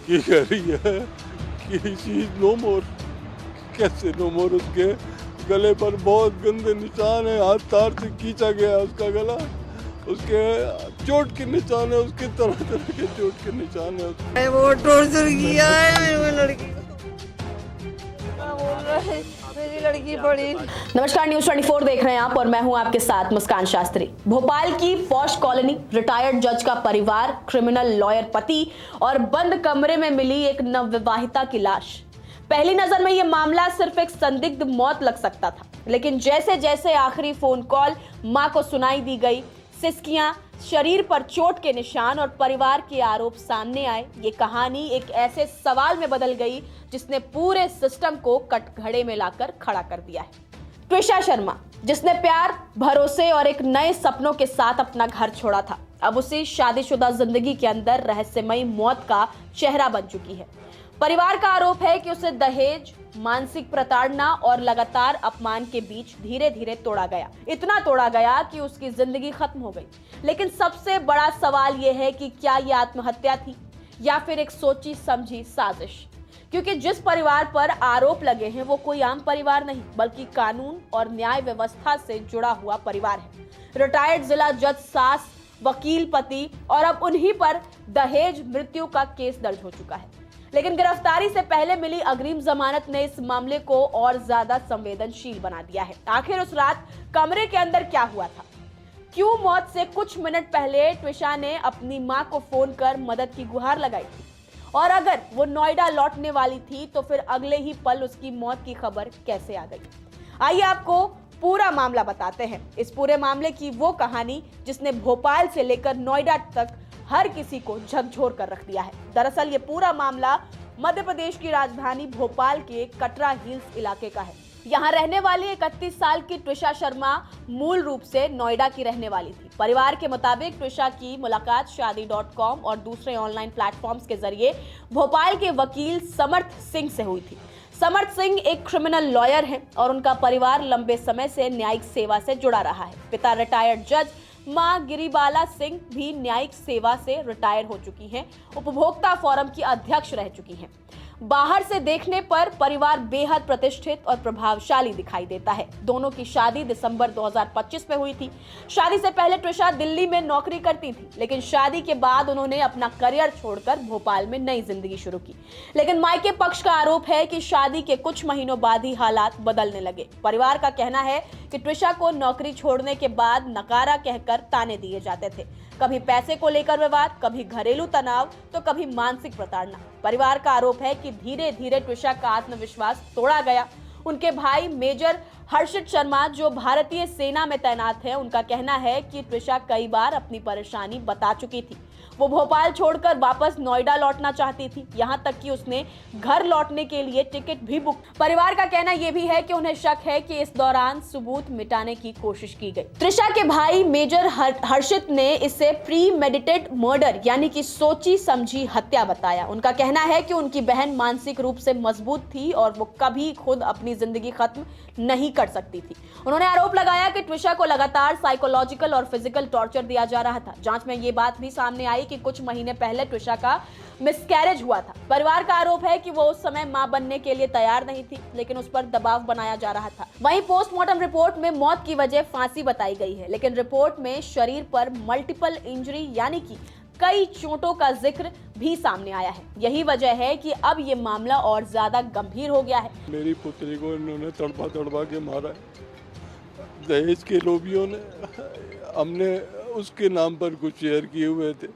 की कह रही है कि शी इज नो मोर। कैसे नो मोर? उसके गले पर बहुत गंदे निशान है, हाथ तार से खींचा गया उसका गला, उसके चोट के निशान है, उसके तरह तरह के चोट के निशान है। वो टॉर्चर किया है वो लड़की को। क्या बोल रहा है? मेरी लड़की बड़ी। नमस्कार, न्यूज़ 24 देख रहे हैं आप और मैं हूं आपके साथ मुस्कान शास्त्री। भोपाल की पॉश कॉलोनी, रिटायर्ड जज का परिवार, क्रिमिनल लॉयर पति और बंद कमरे में मिली एक नवविवाहिता की लाश। पहली नजर में यह मामला सिर्फ एक संदिग्ध मौत लग सकता था, लेकिन जैसे जैसे आखिरी फोन कॉल मां को सुनाई दी गई, सिसकियां, शरीर पर चोट के निशान और परिवार के आरोप सामने आए, ये कहानी एक ऐसे सवाल में बदल गई जिसने पूरे सिस्टम को कटघरे में लाकर खड़ा कर दिया है। ट्विशा शर्मा, जिसने प्यार, भरोसे और एक नए सपनों के साथ अपना घर छोड़ा था, अब उसी शादीशुदा जिंदगी के अंदर रहस्यमयी मौत का चेहरा बन चुकी है। परिवार का आरोप है कि उसे दहेज, मानसिक प्रताड़ना और लगातार अपमान के बीच धीरे धीरे तोड़ा गया। इतना तोड़ा गया कि उसकी जिंदगी खत्म हो गई। लेकिन सबसे बड़ा सवाल यह है कि क्या यह आत्महत्या थी या फिर एक सोची समझी साजिश? क्योंकि जिस परिवार पर आरोप लगे हैं वो कोई आम परिवार नहीं, बल्कि कानून और न्याय व्यवस्था से जुड़ा हुआ परिवार है। रिटायर्ड जिला जज, सास, वकील, पति और अब उन्हीं पर दहेज मृत्यु का केस दर्ज हो चुका है। लेकिन गिरफ्तारी से पहले मिली अग्रिम जमानत ने इस मामले को और ज्यादा संवेदनशील बना दिया है। आखिर उस रात कमरे के अंदर क्या हुआ था? क्यों मौत से कुछ मिनट पहले ट्विशा ने अपनी मां को फोन कर मदद की गुहार लगाई थी? और अगर वो नोएडा लौटने वाली थी तो फिर अगले ही पल उसकी मौत की खबर कैसे आ गई? आइए आपको पूरा मामला बताते हैं। इस पूरे मामले की वो कहानी जिसने भोपाल से लेकर नोएडा तक हर किसी को झकझोर कर रख दिया है। दरअसल ये पूरा मामला मध्य प्रदेश की राजधानी भोपाल के कटरा हिल्स इलाके का है। यहाँ रहने वाली 31 साल की ट्विशा शर्मा मूल रूप से नोएडा की रहने वाली थी। परिवार के मुताबिक ट्विशा की मुलाकात शादी.com और दूसरे ऑनलाइन प्लेटफॉर्म्स के जरिए भोपाल के वकील समर्थ सिंह से हुई थी। समर्थ सिंह एक क्रिमिनल लॉयर हैं और उनका परिवार लंबे समय से न्यायिक सेवा से जुड़ा रहा है। पिता रिटायर्ड जज, मां गिरिबाला सिंह भी न्यायिक सेवा से रिटायर हो चुकी हैं, उपभोक्ता फोरम की अध्यक्ष रह चुकी हैं। बाहर से देखने पर परिवार बेहद प्रतिष्ठित और प्रभावशाली दिखाई देता है। दोनों की शादी दिसंबर 2025 में हुई थी। शादी से पहले ट्विशा दिल्ली में नौकरी करती थी, लेकिन शादी के बाद उन्होंने अपना करियर छोड़कर भोपाल में नई जिंदगी शुरू की। लेकिन मायके पक्ष का आरोप है कि शादी के कुछ महीनों बाद ही हालात बदलने लगे। परिवार का कहना है कि ट्विशा को नौकरी छोड़ने के बाद नकारा कहकर ताने दिए जाते थे। कभी पैसे को लेकर विवाद, कभी घरेलू तनाव, तो कभी मानसिक प्रताड़ना। परिवार का आरोप है कि धीरे धीरे ट्विशा का आत्मविश्वास तोड़ा गया। उनके भाई मेजर हर्षित शर्मा, जो भारतीय सेना में तैनात हैं, उनका कहना है कि ट्विशा कई बार अपनी परेशानी बता चुकी थी। वो भोपाल छोड़कर वापस नोएडा लौटना चाहती थी, यहां तक कि उसने घर लौटने के लिए टिकट भी बुक। परिवार का कहना यह भी है कि उन्हें शक है कि इस दौरान सबूत मिटाने की कोशिश की गई। ट्विशा के भाई मेजर हर्षित ने इसे प्रीमेडिटेड मर्डर यानी कि सोची समझी हत्या बताया। उनका कहना है कि उनकी बहन मानसिक रूप से मजबूत थी और वो कभी खुद अपनी जिंदगी खत्म नहीं कर सकती थी। उन्होंने आरोप लगाया कि ट्विशा को लगातार साइकोलॉजिकल और फिजिकल टॉर्चर दिया जा रहा था। जांच में ये बात भी सामने आई कि कुछ महीने पहले ट्विशा का मिसकैरेज हुआ था। परिवार का आरोप है कि वो उस समय मां बनने के लिए तैयार नहीं थी, लेकिन उस पर दबाव बनाया जा रहा था। वहीं पोस्टमार्टम रिपोर्ट में मौत की वजह फांसी बताई गई है, लेकिन रिपोर्ट में शरीर पर मल्टीपल इंजरी यानी कि कई चोटों का जिक्र भी सामने आया है। यही वजह है कि अब ये मामला और ज्यादा गंभीर हो गया है। मेरी पुत्री को इन्होंने तड़पा तड़पा के मारा है। दहेज के लोभियों ने, हमने उसके नाम पर कुछ शेयर किए हुए थे,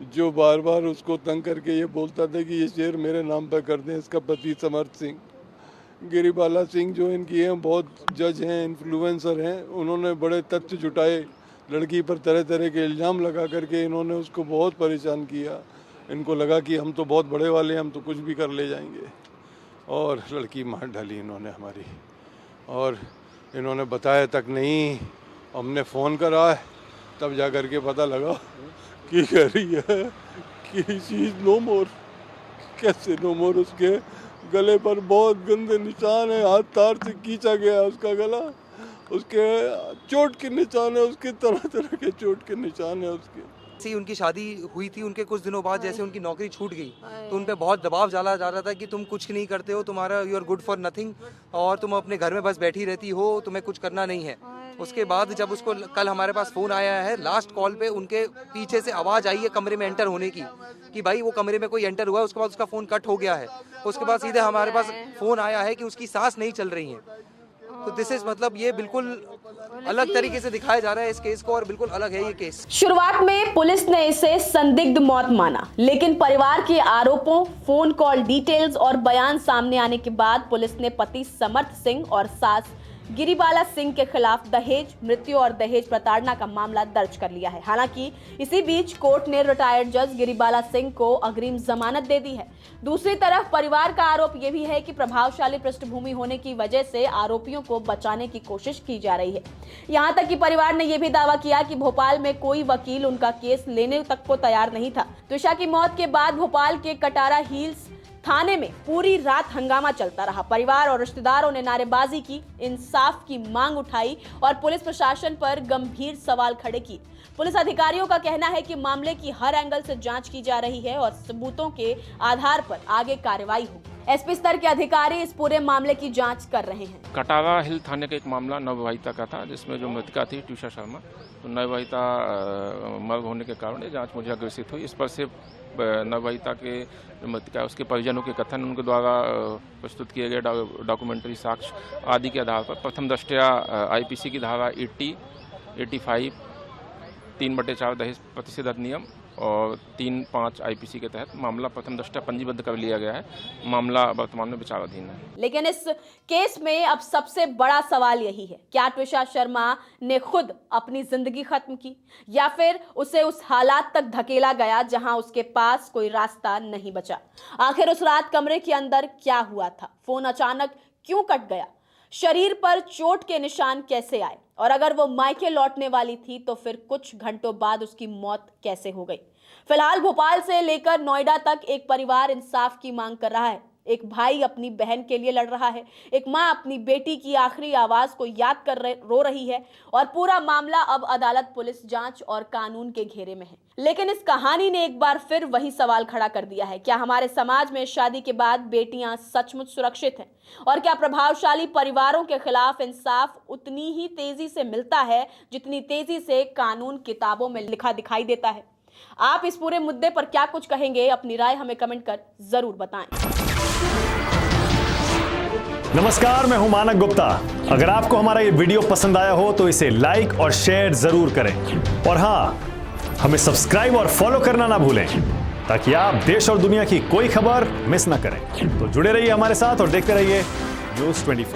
जो बार बार उसको तंग करके ये बोलता था कि ये शेयर मेरे नाम पर कर दें। इसका पति समर्थ सिंह, गिरिबाला सिंह जो इनकी हैं, बहुत जज हैं, इन्फ्लुएंसर हैं, उन्होंने बड़े तथ्य जुटाए, लड़की पर तरह तरह के इल्ज़ाम लगा करके इन्होंने उसको बहुत परेशान किया। इनको लगा कि हम तो बहुत बड़े वाले हैं, हम तो कुछ भी कर ले जाएंगे, और लड़की मार डाली इन्होंने हमारी। और इन्होंने बताया तक नहीं, हमने फ़ोन करा तब जा कर के पता लगा कि कह रही है कि शी इज़ नो मोर। कैसे नो मोर? उसके गले पर बहुत गंदे निशान है, हाथ तार से खींचा गया उसका गला, उसके चोट के निशान है, उसके तरह तरह के चोट के निशान है उसके। जैसे ही उनकी शादी हुई थी उनके कुछ दिनों बाद जैसे उनकी नौकरी छूट गई तो उन पे बहुत दबाव डाला जा रहा था कि तुम कुछ नहीं करते हो, तुम्हारा you are good for nothing और तुम अपने घर में बस बैठी रहती हो, तुम्हें कुछ करना नहीं है। उसके बाद जब उसको कल हमारे पास फ़ोन आया है, लास्ट कॉल पे उनके पीछे से आवाज़ आई है कमरे में एंटर होने की कि भाई वो कमरे में कोई एंटर हुआ है। उसके बाद उसका फ़ोन कट हो गया है। उसके बाद सीधे हमारे पास फ़ोन आया है कि उसकी सांस नहीं चल रही है। तो दिस इज मतलब ये बिल्कुल अलग तरीके से दिखाया जा रहा है इस केस को और बिल्कुल अलग है ये केस। शुरुआत में पुलिस ने इसे संदिग्ध मौत माना, लेकिन परिवार के आरोपों, फोन कॉल डिटेल्स और बयान सामने आने के बाद पुलिस ने पति समर्थ सिंह और सास गिरिबाला सिंह के खिलाफ दहेज मृत्यु और दहेज प्रताड़ना का मामला दर्ज कर लिया है। हालांकि इसी बीच कोर्ट ने रिटायर्ड जज गिरिबाला सिंह को अग्रिम जमानत दे दी है। दूसरी तरफ परिवार का आरोप यह भी है कि प्रभावशाली पृष्ठभूमि होने की वजह से आरोपियों को बचाने की कोशिश की जा रही है। यहां तक कि परिवार ने यह भी दावा किया कि भोपाल में कोई वकील उनका केस लेने तक को तैयार नहीं था। त्विषा की मौत के बाद भोपाल के कटारा हिल्स थाने में पूरी रात हंगामा चलता रहा। परिवार और रिश्तेदारों ने नारेबाजी की, इंसाफ की मांग उठाई और पुलिस प्रशासन पर गंभीर सवाल खड़े किए। पुलिस अधिकारियों का कहना है कि मामले की हर एंगल से जांच की जा रही है और सबूतों के आधार पर आगे कार्रवाई होगी। एसपी स्तर के अधिकारी इस पूरे मामले की जांच कर रहे हैं। कटारा हिल थाने का एक मामला नवविवाहिता का था, जिसमें जो मृतका थी त्विषा शर्मा, तो नवविवाहिता मर्ग होने के कारण ये जांच मुझे अग्रसित हुई। इस पर से नवविवाहिता के मृतका उसके परिजनों के कथन, उनके द्वारा प्रस्तुत किए गए डॉक्यूमेंट्री साक्ष्य आदि के आधार पर प्रथम दृष्टया आईपीसी की धारा 80, 85, 3/4 दहेज प्रतिषेध अधिनियम और 3-5 आईपीसी के तहत मामला प्रथम दृष्टया पंजीबद्ध कर लिया गया है। मामला वर्तमान में विचाराधीन है। लेकिन इस केस में अब सबसे बड़ा सवाल यही है, क्या त्विषा शर्मा ने खुद अपनी जिंदगी खत्म की या फिर उसे उस हालात तक धकेला गया जहां उसके पास कोई रास्ता नहीं बचा? आखिर उस रात कमरे के अंदर क्या हुआ था? फोन अचानक क्यों कट गया? शरीर पर चोट के निशान कैसे आए? और अगर वो मायके लौटने वाली थी तो फिर कुछ घंटों बाद उसकी मौत कैसे हो गई? फिलहाल भोपाल से लेकर नोएडा तक एक परिवार इंसाफ की मांग कर रहा है। एक भाई अपनी बहन के लिए लड़ रहा है, एक मां अपनी बेटी की आखिरी आवाज को याद कर रो रही है और पूरा मामला अब अदालत, पुलिस जांच और कानून के घेरे में है। लेकिन इस कहानी ने एक बार फिर वही सवाल खड़ा कर दिया है, क्या हमारे समाज में शादी के बाद बेटियां सचमुच सुरक्षित हैं? और क्या प्रभावशाली परिवारों के खिलाफ इंसाफ उतनी ही तेजी से मिलता है जितनी तेजी से कानून किताबों में लिखा दिखाई देता है? आप इस पूरे मुद्दे पर क्या कुछ कहेंगे? अपनी राय हमें कमेंट कर जरूर बताएं। नमस्कार, मैं हूं मानक गुप्ता। अगर आपको हमारा ये वीडियो पसंद आया हो तो इसे लाइक और शेयर जरूर करें और हां, हमें सब्सक्राइब और फॉलो करना ना भूलें ताकि आप देश और दुनिया की कोई खबर मिस ना करें। तो जुड़े रहिए हमारे साथ और देखते रहिए न्यूज़ 24।